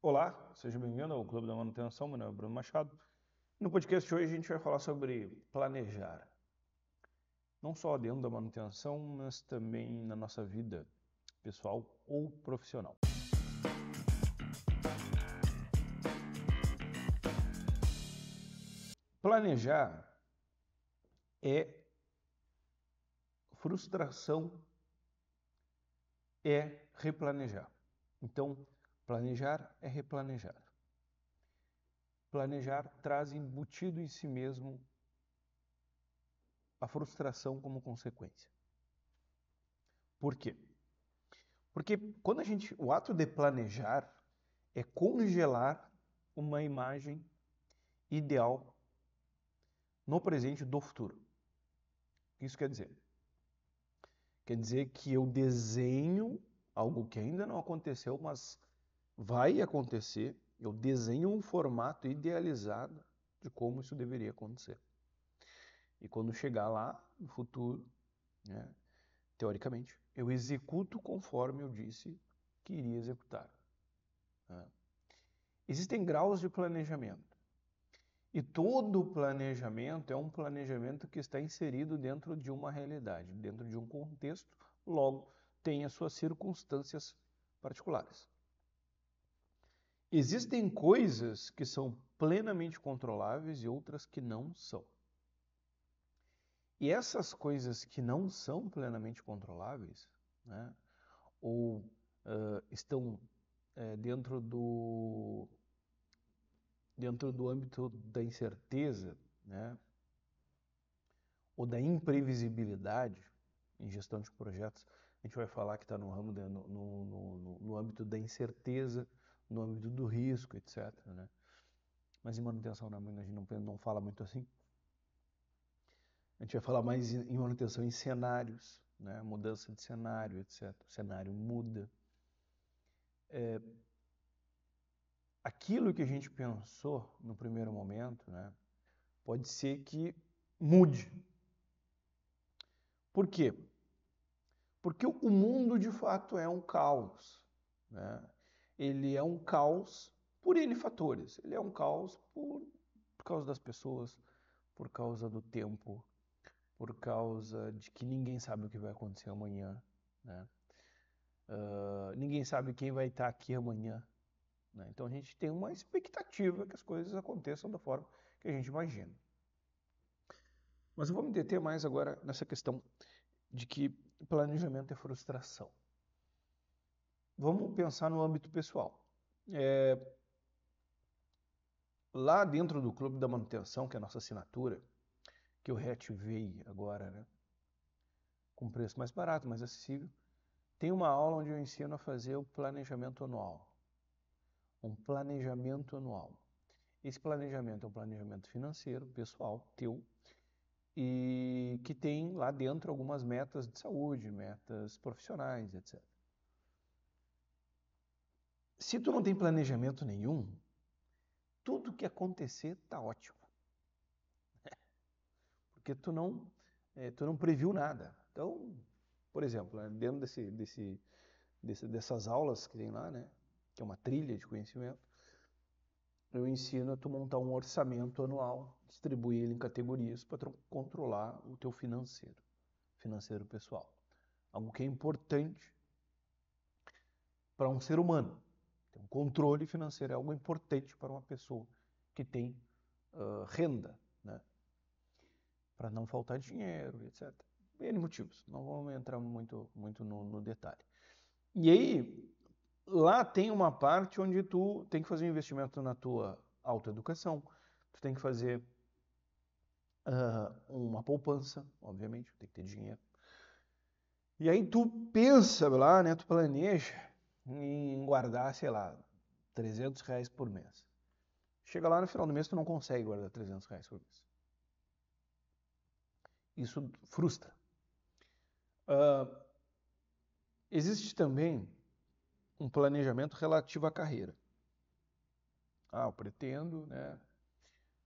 Olá, seja bem-vindo ao Clube da Manutenção. Meu nome é Bruno Machado. No podcast de hoje a gente vai falar sobre planejar, não só dentro da manutenção, mas também na nossa vida pessoal ou profissional. Planejar é frustração, é replanejar. Então, planejar é replanejar. Planejar traz embutido em si mesmo a frustração como consequência. Por quê? Porque o ato de planejar é congelar uma imagem ideal no presente do futuro. O que isso quer dizer? Quer dizer que eu desenho algo que ainda não aconteceu, mas vai acontecer. Eu desenho um formato idealizado de como isso deveria acontecer. E quando chegar lá no futuro, né, teoricamente, eu executo conforme eu disse que iria executar. Né? Existem graus de planejamento. E todo planejamento é um planejamento que está inserido dentro de uma realidade, dentro de um contexto, logo tem as suas circunstâncias particulares. Existem coisas que são plenamente controláveis e outras que não são. E essas coisas que não são plenamente controláveis, né, ou estão dentro do âmbito da incerteza, né, ou da imprevisibilidade em gestão de projetos, a gente vai falar que está no ramo no âmbito da incerteza, no âmbito do risco, etc. Né? Mas em manutenção a gente não fala muito assim. A gente vai falar mais em manutenção em cenários, né? Mudança de cenário, etc. O cenário muda. Aquilo que a gente pensou no primeiro momento, né, pode ser que mude. Por quê? Porque o mundo de fato é um caos. Né? Ele é um caos por N fatores. Ele é um caos por causa das pessoas, por causa do tempo, por causa de que ninguém sabe o que vai acontecer amanhã. Né? Ninguém sabe quem vai estar aqui amanhã. Né? Então a gente tem uma expectativa que as coisas aconteçam da forma que a gente imagina. Mas eu vou me deter mais agora nessa questão de que planejamento é frustração. Vamos pensar no âmbito pessoal. Lá dentro do Clube da Manutenção, que é a nossa assinatura, que eu reativei agora, né, com preço mais barato, mais acessível, tem uma aula onde eu ensino a fazer o planejamento anual. Um planejamento anual. Esse planejamento é um planejamento financeiro, pessoal, teu, e que tem lá dentro algumas metas de saúde, metas profissionais, etc. Se tu não tem planejamento nenhum, tudo que acontecer tá ótimo. Porque tu não previu nada. Então, por exemplo, né, dentro dessas aulas que tem lá, né, que é uma trilha de conhecimento, eu ensino a tu montar um orçamento anual, distribuir ele em categorias para controlar o teu financeiro pessoal. Algo que é importante para um ser humano. Então, controle financeiro é algo importante para uma pessoa que tem renda, né? Para não faltar dinheiro, etc. N motivos, não vamos entrar muito no detalhe. E aí, lá tem uma parte onde tu tem que fazer um investimento na tua autoeducação, tu tem que fazer uma poupança, obviamente, tem que ter dinheiro. E aí tu pensa lá, né, tu planeja em guardar, sei lá, R$ 300 por mês. Chega lá no final do mês, tu não consegue guardar R$ 300 por mês. Isso frustra. Existe também um planejamento relativo à carreira. Eu pretendo, né,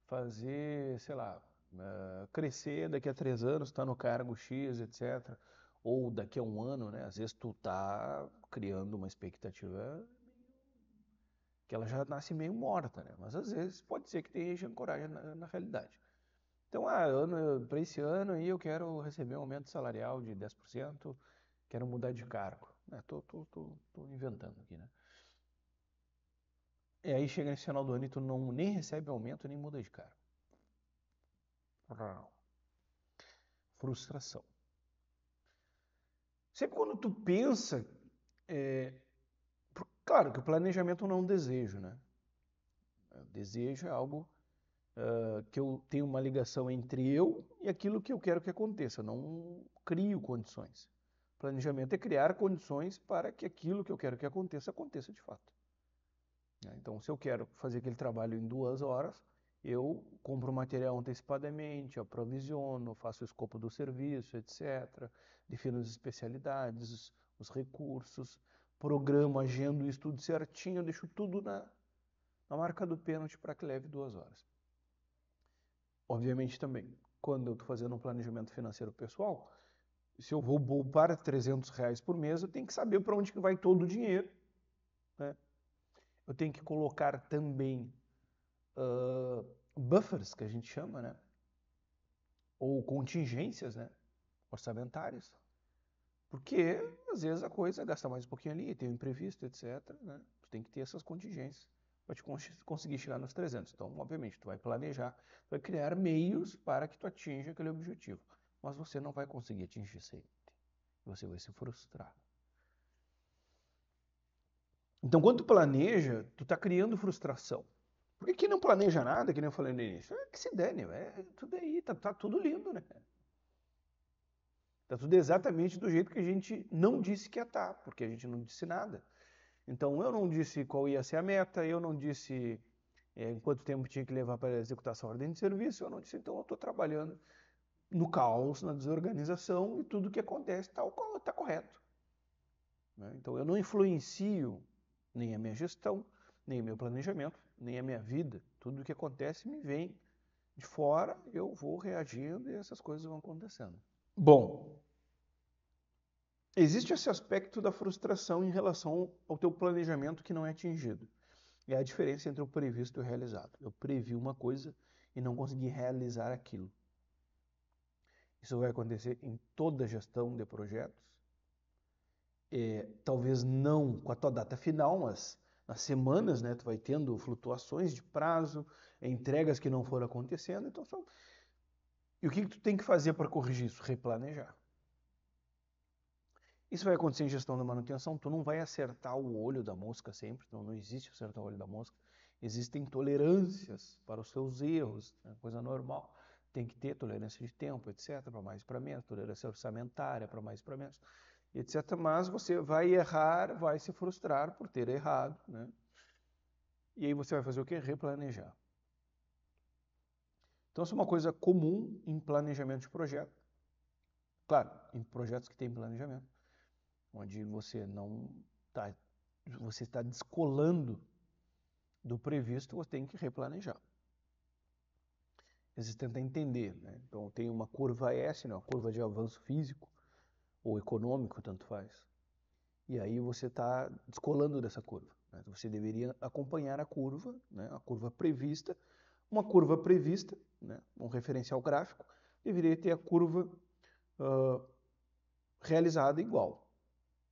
fazer, sei lá, crescer daqui a 3 anos, estar no cargo X, etc. Ou daqui a um ano, né? Às vezes tu tá criando uma expectativa que ela já nasce meio morta, né? Mas às vezes pode ser que tenha ancoragem na realidade. Então, para esse ano aí eu quero receber um aumento salarial de 10%, quero mudar de cargo. Tô inventando aqui, né? E aí chega nesse final do ano e tu não nem recebe aumento, nem muda de cargo. Frustração. Sempre quando tu pensa, claro que o planejamento não é um desejo, né? O desejo é algo que eu tenho uma ligação entre eu e aquilo que eu quero que aconteça. Eu não crio condições. Planejamento é criar condições para que aquilo que eu quero que aconteça de fato. Então, se eu quero fazer aquele trabalho em 2 horas, eu compro o material antecipadamente, aprovisiono, faço o escopo do serviço, etc. Defino as especialidades, os recursos, programo, agendo isso tudo certinho, deixo tudo na marca do pênalti para que leve 2 horas. Obviamente também, quando eu estou fazendo um planejamento financeiro pessoal, se eu vou poupar R$300 por mês, eu tenho que saber para onde que vai todo o dinheiro, né? Eu tenho que colocar também buffers, que a gente chama, né? Ou contingências, né? Orçamentárias. Porque, às vezes, a coisa gasta mais um pouquinho ali, tem um imprevisto, etc. Né? Tu tem que ter essas contingências para te conseguir chegar nos 300. Então, obviamente, tu vai planejar, vai criar meios para que tu atinja aquele objetivo. Mas você não vai conseguir atingir sempre. Você vai se frustrar. Então, quando tu planeja, tu tá criando frustração. Porque quem não planeja nada, que nem eu falei no início, que se dane, tudo aí, tá tudo lindo, né? Tá tudo exatamente do jeito que a gente não disse que ia estar, porque a gente não disse nada. Então, eu não disse qual ia ser a meta, eu não disse em quanto tempo tinha que levar para executar essa ordem de serviço, eu não disse, então eu estou trabalhando no caos, na desorganização e tudo que acontece está correto. Né? Então, eu não influencio nem a minha gestão, nem o meu planejamento, nem a minha vida. Tudo que acontece me vem de fora, eu vou reagindo e essas coisas vão acontecendo. Bom, existe esse aspecto da frustração em relação ao teu planejamento que não é atingido. É a diferença entre o previsto e o realizado. Eu previ uma coisa e não consegui realizar aquilo. Isso vai acontecer em toda gestão de projetos. Talvez não com a tua data final, mas nas semanas, né, tu vai tendo flutuações de prazo, entregas que não foram acontecendo. Então, E o que tu tem que fazer para corrigir isso? Replanejar. Isso vai acontecer em gestão da manutenção. Tu não vai acertar o olho da mosca sempre. Não existe acertar o olho da mosca. Existem tolerâncias para os seus erros, é coisa normal. Tem que ter tolerância de tempo, etc., para mais e para menos, tolerância orçamentária para mais e para menos, etc. Mas você vai errar, vai se frustrar por ter errado, né? E aí você vai fazer o quê? Replanejar. Então, isso é uma coisa comum em planejamento de projeto. Claro, em projetos que têm planejamento, onde você não está, você está descolando do previsto, você tem que replanejar. Eles tentam entender, né? Então tem uma curva S, né? Uma curva de avanço físico ou econômico, tanto faz. E aí você está descolando dessa curva, né? Você deveria acompanhar a curva, né? A curva prevista. Uma curva prevista, né? Um referencial gráfico, deveria ter a curva realizada igual.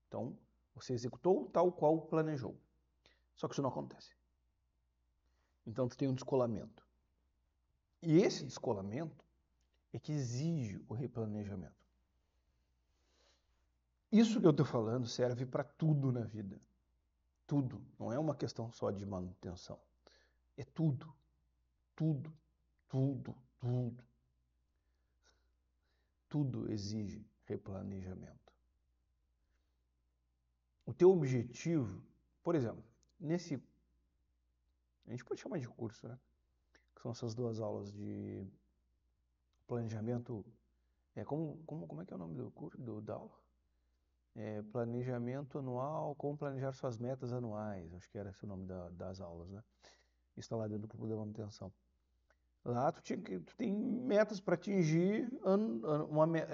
Então, você executou tal qual planejou. Só que isso não acontece. Então, tu tem um descolamento. E esse descolamento é que exige o replanejamento. Isso que eu estou falando serve para tudo na vida. Tudo. Não é uma questão só de manutenção. É tudo. Tudo. Tudo. Tudo. Tudo exige replanejamento. O teu objetivo, por exemplo, a gente pode chamar de curso, né? Que são essas 2 aulas de planejamento. Como é que é o nome do curso, da aula? Planejamento anual, como planejar suas metas anuais. Acho que era esse o nome das aulas, né? Isso está lá dentro do clube da manutenção. Lá tu tem metas para atingir,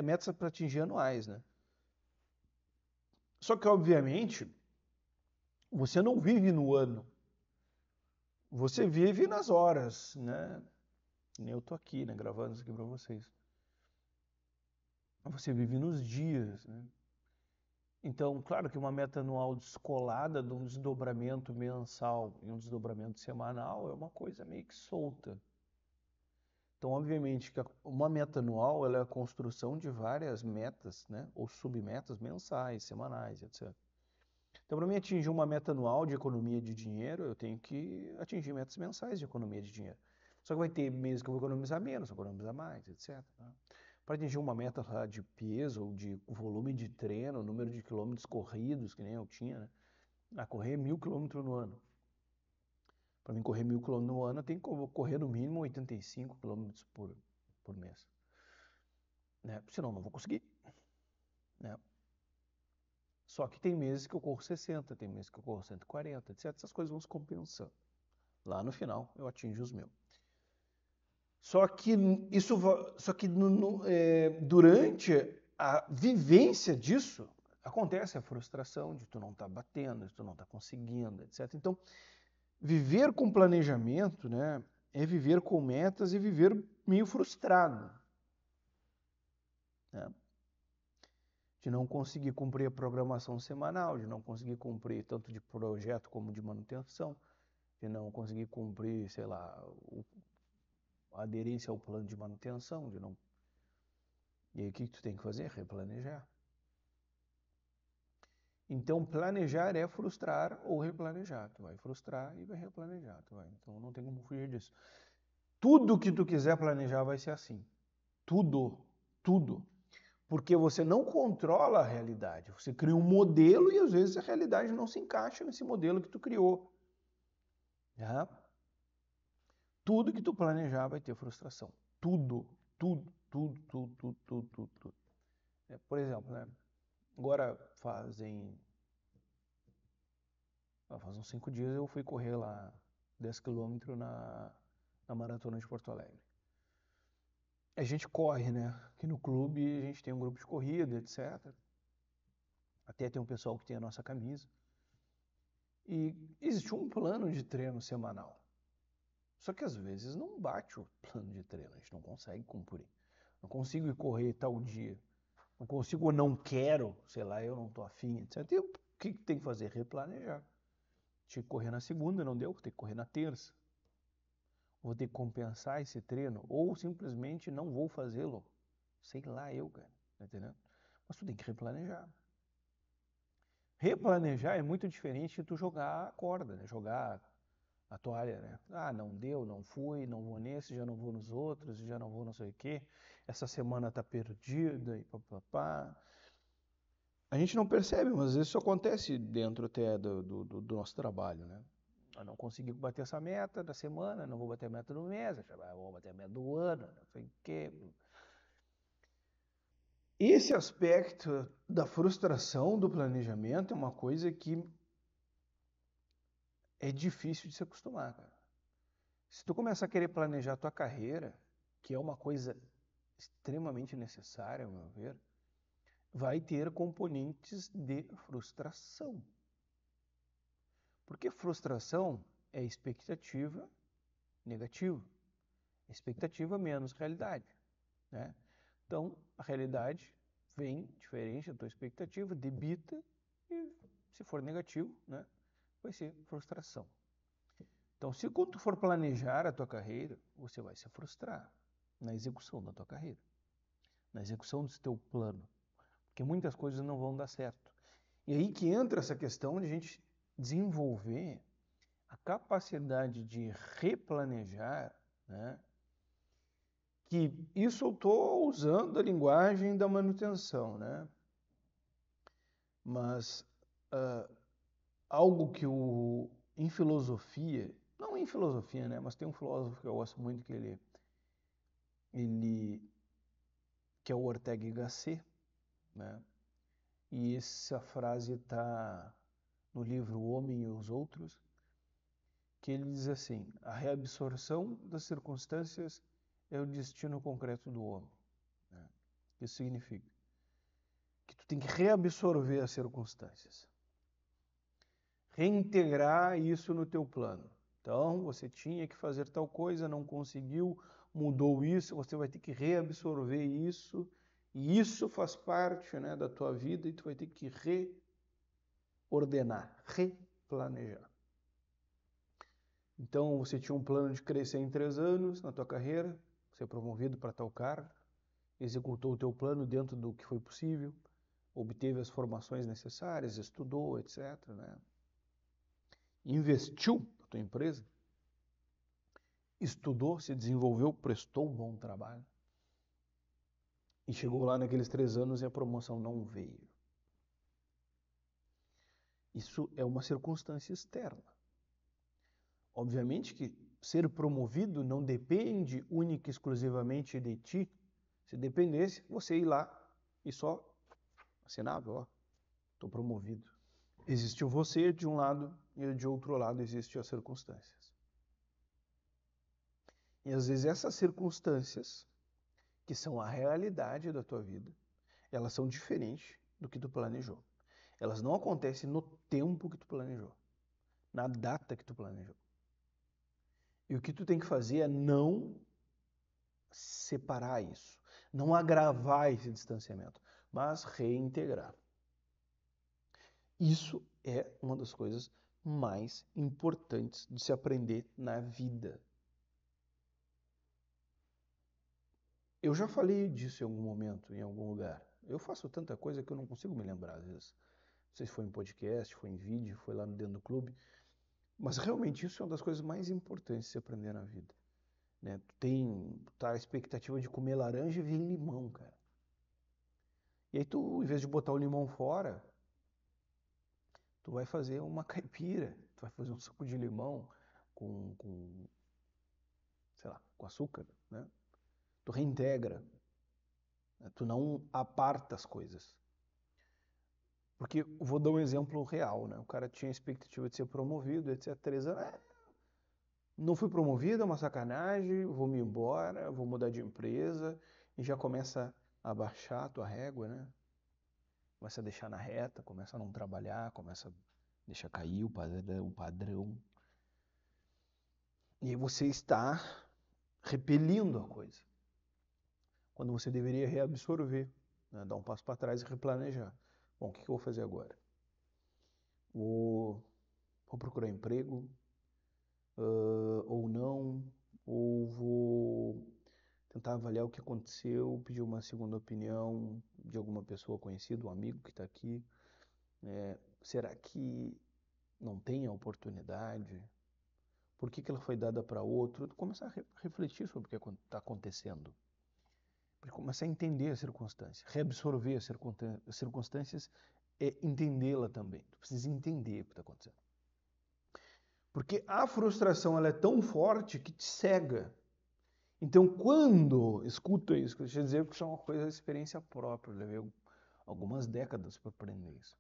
metas para atingir anuais, né? Só que, obviamente, você não vive no ano. Você vive nas horas, né? Nem eu tô aqui, né, gravando isso aqui para vocês. Você vive nos dias, né? Então, claro que uma meta anual descolada de um desdobramento mensal e um desdobramento semanal é uma coisa meio que solta. Então, obviamente, que uma meta anual ela é a construção de várias metas, né? Ou submetas mensais, semanais, etc. Então, para mim atingir uma meta anual de economia de dinheiro, eu tenho que atingir metas mensais de economia de dinheiro. Só que vai ter meses que eu vou economizar menos, vou economizar mais, etc. Para atingir uma meta lá de peso ou de volume de treino, número de quilômetros corridos, que nem eu tinha, né? A correr 1.000 quilômetros no ano. Para mim correr 1.000 quilômetros no ano, eu tenho que correr no mínimo 85 quilômetros por mês. Né? Senão não vou conseguir. Né? Só que tem meses que eu corro 60, tem meses que eu corro 140, etc. Essas coisas vão se compensando. Lá no final eu atinjo os meus. Só que durante a vivência disso acontece a frustração de tu não estar batendo, de tu não estar conseguindo, etc. Então, viver com planejamento, né, é viver com metas e viver meio frustrado, né? De não conseguir cumprir a programação semanal, de não conseguir cumprir tanto de projeto como de manutenção, de não conseguir cumprir, sei lá, a aderência ao plano de manutenção, de não. E aí o que tu tem que fazer? Replanejar. Então, planejar é frustrar ou replanejar. Tu vai frustrar e vai replanejar. Então, não tem como fugir disso. Tudo que tu quiser planejar vai ser assim. Tudo. Tudo. Porque você não controla a realidade. Você cria um modelo e às vezes a realidade não se encaixa nesse modelo que tu criou. Tá? Tudo que tu planejar vai ter frustração. Tudo. Tudo. Tudo, tudo, tudo, tudo, tudo, tudo. Por exemplo, né? Agora faz uns 5 dias eu fui correr lá 10 quilômetros na Maratona de Porto Alegre. A gente corre, né? Aqui no clube a gente tem um grupo de corrida, etc. Até tem um pessoal que tem a nossa camisa. E existe um plano de treino semanal. Só que às vezes não bate o plano de treino, a gente não consegue cumprir. Não consigo ir correr tal dia. Não consigo ou não quero, sei lá, eu não tô afim, etc. E o que tem que fazer? Replanejar. Tinha que correr na segunda, não deu, vou ter que correr na terça. Vou ter que compensar esse treino, ou simplesmente não vou fazê-lo. Sei lá eu, cara, tá entendendo? Mas tu tem que replanejar. Replanejar é muito diferente de tu jogar a corda, né? Jogar a toalha, né? Ah, não deu, não fui, não vou nesse, já não vou nos outros, já não vou não sei o quê. Essa semana tá perdida e papapá. A gente não percebe, mas isso acontece dentro até do nosso trabalho, né? Eu não consegui bater essa meta da semana, não vou bater a meta do mês, vou bater a meta do ano, não sei o quê. Esse aspecto da frustração do planejamento é uma coisa que é difícil de se acostumar, cara. Se tu começar a querer planejar a tua carreira, que é uma coisa extremamente necessária, ao meu ver, vai ter componentes de frustração. Porque frustração é expectativa negativa. Expectativa menos realidade, né? Então, a realidade vem diferente da tua expectativa, debita, e se for negativo, né, vai ser frustração. Então, se quando tu for planejar a tua carreira, você vai se frustrar na execução da tua carreira, na execução do teu plano, porque muitas coisas não vão dar certo. E aí que entra essa questão de a gente desenvolver a capacidade de replanejar, né? Que isso eu estou usando a linguagem da manutenção, né? Mas algo que em filosofia, não em filosofia, né? Mas tem um filósofo que eu gosto muito que é o Ortega y Gasset, né? E essa frase está no livro O Homem e os Outros, que ele diz assim: a reabsorção das circunstâncias é o destino concreto do homem. Né? Isso significa que tu tem que reabsorver as circunstâncias, reintegrar isso no teu plano. Então, você tinha que fazer tal coisa, não conseguiu, mudou isso, você vai ter que reabsorver isso, e isso faz parte, né, da tua vida, e tu vai ter que reordenar, replanejar. Então, você tinha um plano de crescer em 3 anos na tua carreira, ser promovido para tal cargo, executou o teu plano dentro do que foi possível, obteve as formações necessárias, estudou, etc., né? Investiu na tua empresa, estudou, se desenvolveu, prestou um bom trabalho. E chegou lá naqueles 3 anos e a promoção não veio. Isso é uma circunstância externa. Obviamente que ser promovido não depende única e exclusivamente de ti. Se dependesse, você ir lá e só assinava, ó, estou promovido. Existiu você de um lado e de outro lado existem as circunstâncias. E às vezes essas circunstâncias, que são a realidade da tua vida, elas são diferentes do que tu planejou. Elas não acontecem no tempo que tu planejou, na data que tu planejou. E o que tu tem que fazer é não separar isso, não agravar esse distanciamento, mas reintegrar. Isso é uma das coisas mais importantes de se aprender na vida. Eu já falei disso em algum momento, em algum lugar. Eu faço tanta coisa que eu não consigo me lembrar às vezes. Não sei se foi em podcast, foi em vídeo, foi lá dentro do clube. Mas realmente isso é uma das coisas mais importantes de se aprender na vida. Né? Tá a expectativa de comer laranja e vir limão, cara. E aí tu, em vez de botar o limão fora, tu vai fazer uma caipira, tu vai fazer um suco de limão com sei lá, com açúcar, né? Tu reintegra, né? Tu não aparta as coisas. Porque vou dar um exemplo real, né? O cara tinha a expectativa de ser promovido, etc. 3 anos, não fui promovido, é uma sacanagem, vou me embora, vou mudar de empresa, e já começa a baixar a tua régua, né? Começa a deixar na reta, começa a não trabalhar, começa a deixar cair o padrão. E aí você está repelindo a coisa. Quando você deveria reabsorver, né? Dar um passo para trás e replanejar. Bom, o que eu vou fazer agora? Vou procurar emprego, ou não, ou vou tentar avaliar o que aconteceu, pedir uma segunda opinião de alguma pessoa conhecida, um amigo que está aqui. Será que não tem a oportunidade? Por que ela foi dada para outro? Começar a refletir sobre o que está acontecendo. Começar a entender a circunstância, reabsorver as circunstâncias é entendê-la também. Tu precisa entender o que está acontecendo. Porque a frustração ela é tão forte que te cega. Então, quando escuta isso, deixa eu dizer que isso é uma coisa de experiência própria, eu levei algumas décadas para aprender isso.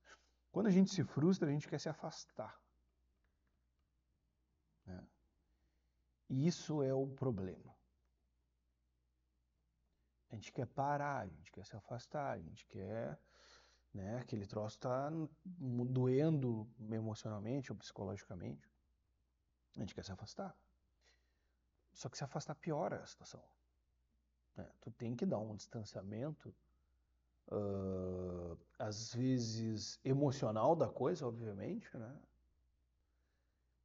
Quando a gente se frustra, a gente quer se afastar. Né? E isso é o problema. A gente quer parar, a gente quer se afastar, a gente quer, né, aquele troço está doendo emocionalmente ou psicologicamente. A gente quer se afastar. Só que se afastar piora a situação. Né? Tu tem que dar um distanciamento, às vezes emocional da coisa, obviamente, né?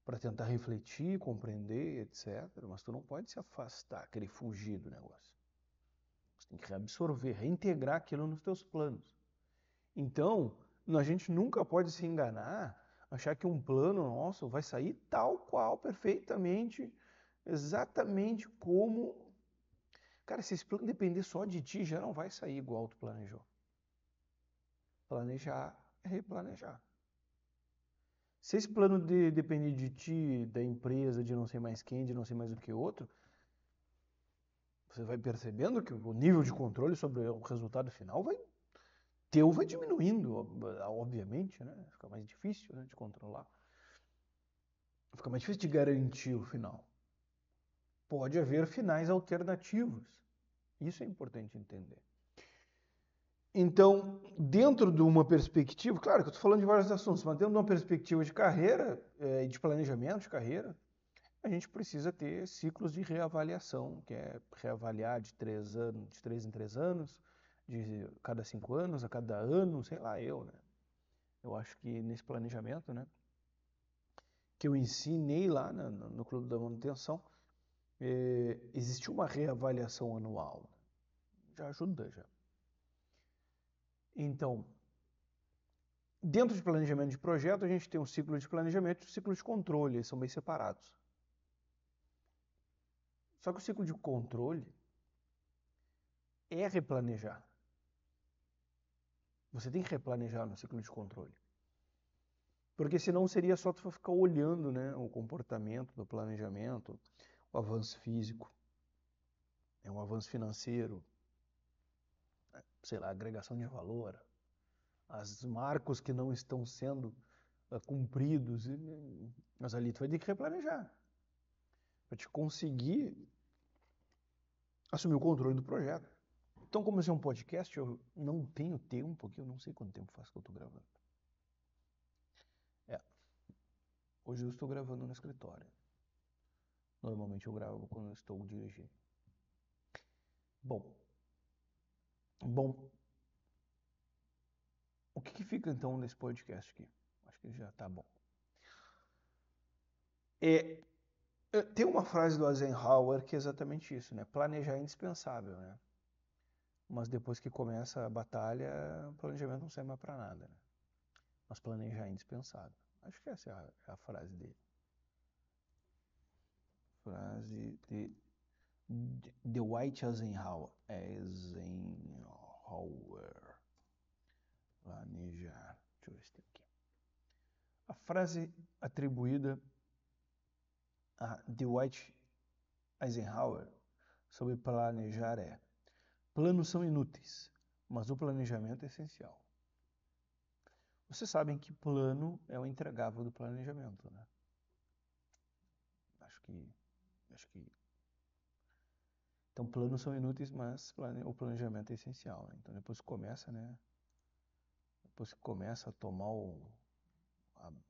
Para tentar refletir, compreender, etc. Mas tu não pode se afastar, querer fugir do negócio. Você tem que reabsorver, reintegrar aquilo nos teus planos. Então, a gente nunca pode se enganar, achar que um plano nosso vai sair tal qual, perfeitamente, exatamente como... Cara, se esse plano depender só de ti, já não vai sair igual tu planejou. Planejar é replanejar. Se esse plano depender de ti, da empresa, de não sei mais quem, de não sei mais do que outro, você vai percebendo que o nível de controle sobre o resultado final vai diminuindo, obviamente, né? Fica mais difícil, né, de controlar. Fica mais difícil de garantir o final. Pode haver finais alternativos. Isso é importante entender. Então, dentro de uma perspectiva, claro que eu estou falando de vários assuntos, mas dentro de uma perspectiva de carreira, de planejamento de carreira, a gente precisa ter ciclos de reavaliação, que é reavaliar de 3 em 3 anos, de cada 5 anos, a cada ano, sei lá, né? Eu acho que nesse planejamento, né, que eu ensinei lá no Clube da Manutenção, existe uma reavaliação anual. Já ajuda, já. Então, dentro de planejamento de projeto, a gente tem um ciclo de planejamento e um ciclo de controle, eles são bem separados. Só que o ciclo de controle é replanejar. Você tem que replanejar no ciclo de controle. Porque senão seria só tu ficar olhando, né, o comportamento do planejamento, o avanço físico, o avanço financeiro, sei lá, agregação de valor, as marcos que não estão sendo cumpridos, mas ali tu vai ter que replanejar para te conseguir assumir o controle do projeto. Então, como esse é um podcast, eu não tenho tempo, porque eu não sei quanto tempo faz que eu estou gravando. Hoje eu estou gravando no escritório. Normalmente eu gravo quando eu estou dirigindo. Bom, o que fica então nesse podcast aqui? Acho que já tá bom. Tem uma frase do Eisenhower que é exatamente isso, né? Planejar é indispensável, né? Mas depois que começa a batalha, o planejamento não serve mais para nada, né? Mas planejar é indispensável. Acho que essa é a frase dele. Frase de Dwight Eisenhower. Planejar. Deixa eu ver se tem aqui. A frase atribuída a Dwight Eisenhower sobre planejar é: planos são inúteis, mas o planejamento é essencial. Vocês sabem que plano é o entregável do planejamento, né? Acho que... Então, planos são inúteis, mas o planejamento é essencial, né? Então, depois que começa, né? Depois que começa a tomar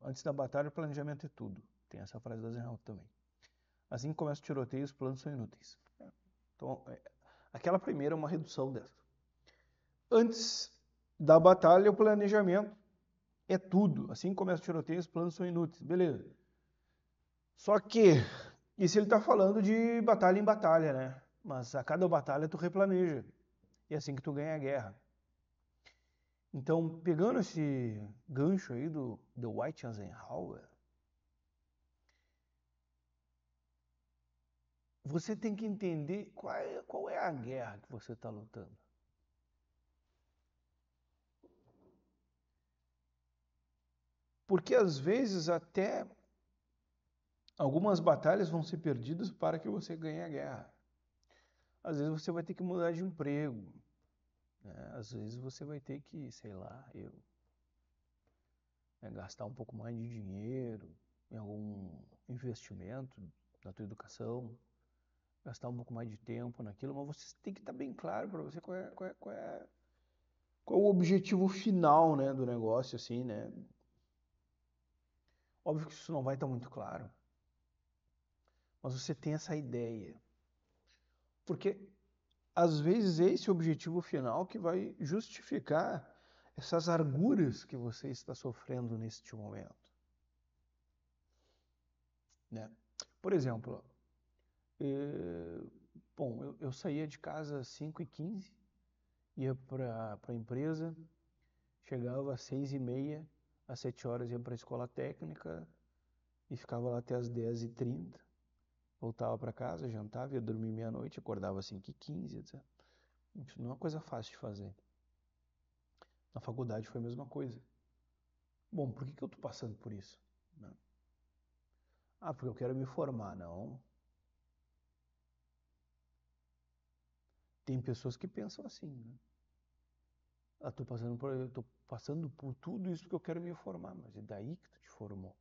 Antes da batalha, o planejamento é tudo. Tem essa frase do Eisenhower também. Assim que começa o tiroteio, os planos são inúteis. Então, aquela primeira é uma redução dessa. Antes da batalha, o planejamento é tudo. Assim que começa o tiroteio, os planos são inúteis. Beleza. Só que, isso ele está falando de batalha em batalha, né? Mas a cada batalha tu replaneja. E é assim que tu ganha a guerra. Então, pegando esse gancho aí do Dwight Eisenhower, você tem que entender qual é a guerra que você está lutando. Porque às vezes até algumas batalhas vão ser perdidas para que você ganhe a guerra. Às vezes você vai ter que mudar de emprego, né? Às vezes você vai ter que, sei lá, gastar um pouco mais de dinheiro em algum investimento na tua educação, gastar um pouco mais de tempo naquilo, mas você tem que estar bem claro para você qual é o objetivo final, né, do negócio, assim, né? Óbvio que isso não vai estar muito claro, mas você tem essa ideia. Porque às vezes é esse objetivo final que vai justificar essas arguras que você está sofrendo neste momento, né? Por exemplo, eu saía de casa às 5h15, ia para a empresa, chegava às 6h30, às 7 horas ia para a escola técnica e ficava lá até às 10h30. Voltava para casa, jantava, ia dormir meia-noite, acordava às 5h15, etc. Isso não é uma coisa fácil de fazer. Na faculdade foi a mesma coisa. Bom, por que eu estou passando por isso? Porque eu quero me formar. Não. Tem pessoas que pensam assim, né? Eu tô passando por tudo isso porque eu quero me formar. Mas e daí que tu te formou?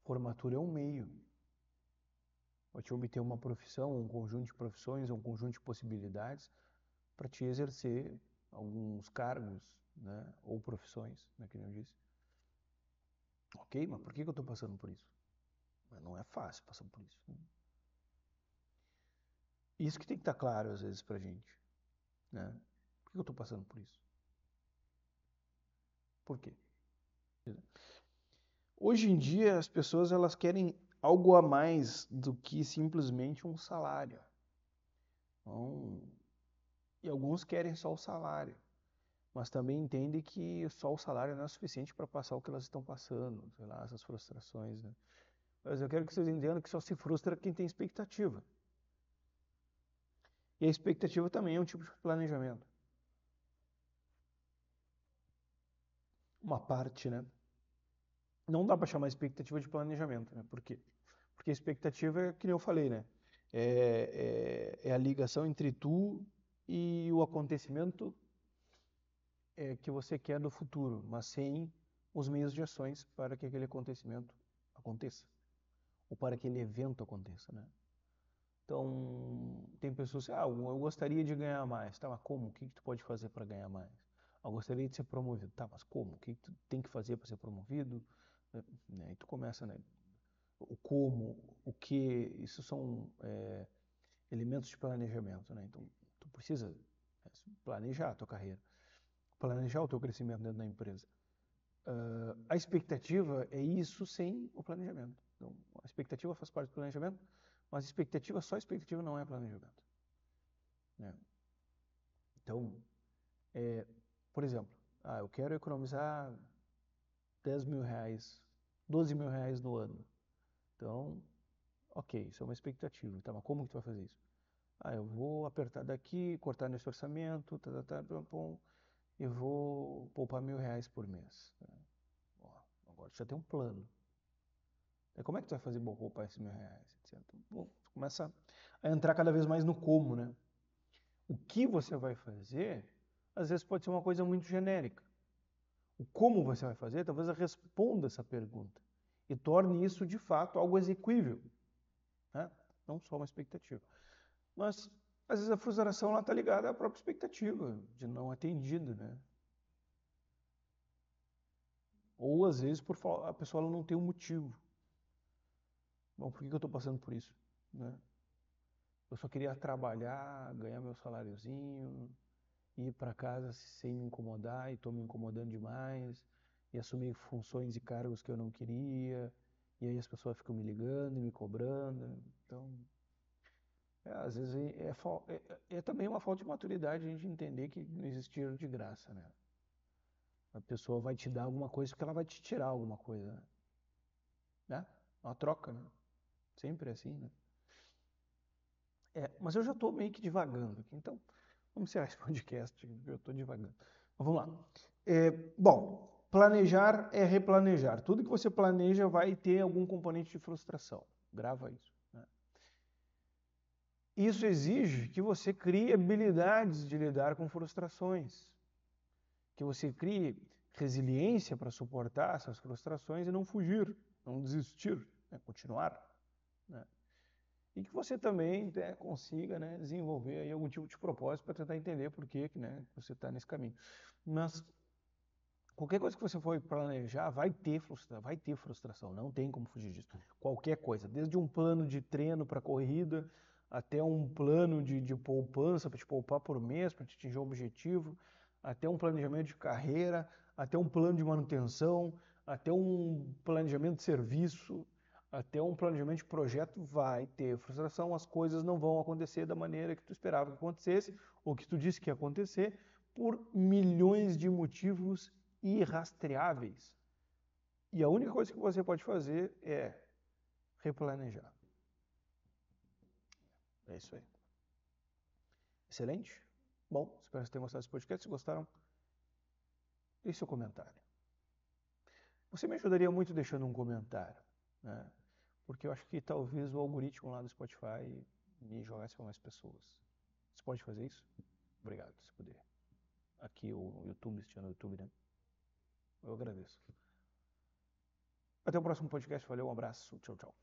Formatura é um meio. Para te obter uma profissão, um conjunto de profissões, um conjunto de possibilidades para te exercer alguns cargos, né? Ou profissões, né, que eu disse. Ok, mas por que eu estou passando por isso? Mas não é fácil passar por isso. Isso que tem que estar claro às vezes pra gente, né? Por que eu estou passando por isso? Por quê? Hoje em dia as pessoas elas querem algo a mais do que simplesmente um salário. Então, e alguns querem só o salário, mas também entendem que só o salário não é suficiente para passar o que elas estão passando, sei lá, essas frustrações, né? Mas eu quero que vocês entendam que só se frustra quem tem expectativa. E a expectativa também é um tipo de planejamento. Uma parte, né? Não dá para chamar expectativa de planejamento, né? Por quê? Porque a expectativa é que nem eu falei, né? É a ligação entre tu e o acontecimento que você quer no futuro, mas sem os meios de ações para que aquele acontecimento aconteça, ou para que aquele evento aconteça, né? Então, tem pessoas que, eu gostaria de ganhar mais, tá, mas como? O que que tu pode fazer para ganhar mais? Eu gostaria de ser promovido, tá, mas como? O que que tu tem que fazer para ser promovido? Né? E tu começa, né? O como, o que, isso são elementos de planejamento, né? Então, tu precisa planejar a tua carreira, planejar o teu crescimento dentro da empresa. A expectativa é isso sem o planejamento. Então, a expectativa faz parte do planejamento, mas só expectativa não é planejamento, né? Então, por exemplo, eu quero economizar 10 mil reais, 12 mil reais no ano. Então, ok, isso é uma expectativa. Tá, mas como que tu vai fazer isso? Eu vou apertar daqui, cortar nesse orçamento, e vou poupar 1.000 reais por mês. Agora tu já tem um plano. Como é que tu vai fazer para poupar esses 1.000 reais, etc. Bom, tu começa a entrar cada vez mais no como, né? O que você vai fazer, às vezes pode ser uma coisa muito genérica. O como você vai fazer, talvez responda essa pergunta e torne isso de fato algo exequível, né? Não só uma expectativa. Mas às vezes a frustração está ligada à própria expectativa de não atendido, né? Ou às vezes a pessoa não tem um motivo. Bom, por que eu estou passando por isso, né? Eu só queria trabalhar, ganhar meu saláriozinho, ir para casa sem me incomodar e estou me incomodando demais, e assumir funções e cargos que eu não queria, e aí as pessoas ficam me ligando e me cobrando. Então, às vezes é também uma falta de maturidade a gente entender que não existe dinheiro de graça, né? A pessoa vai te dar alguma coisa porque ela vai te tirar alguma coisa, né? É uma troca, né? Sempre é assim, né? Mas eu já estou meio que divagando aqui, então vamos encerrar esse podcast, eu estou divagando. Mas vamos lá. Bom, planejar é replanejar. Tudo que você planeja vai ter algum componente de frustração. Grava isso, né? Isso exige que você crie habilidades de lidar com frustrações, que você crie resiliência para suportar essas frustrações e não fugir, não desistir, né? Continuar, né? E que você também, né, consiga, né, desenvolver aí algum tipo de propósito para tentar entender por que, né, você está nesse caminho. Mas qualquer coisa que você for planejar vai ter frustração, não tem como fugir disso. Qualquer coisa, desde um plano de treino para corrida, até um plano de poupança para te poupar por mês, para te atingir o objetivo, até um planejamento de carreira, até um plano de manutenção, até um planejamento de serviço, até um planejamento de projeto, vai ter frustração, as coisas não vão acontecer da maneira que tu esperava que acontecesse, ou que tu disse que ia acontecer, por milhões de motivos irrastreáveis. E a única coisa que você pode fazer é replanejar. É isso aí. Excelente? Bom, espero que vocês tenham gostado desse podcast. Se gostaram, deixe seu comentário. Você me ajudaria muito deixando um comentário, né? Porque eu acho que talvez o algoritmo lá do Spotify me jogasse para mais pessoas. Você pode fazer isso? Obrigado, se puder. Aqui o YouTube, se tiver no YouTube, né? Eu agradeço. Até o próximo podcast. Valeu, um abraço. Tchau, tchau.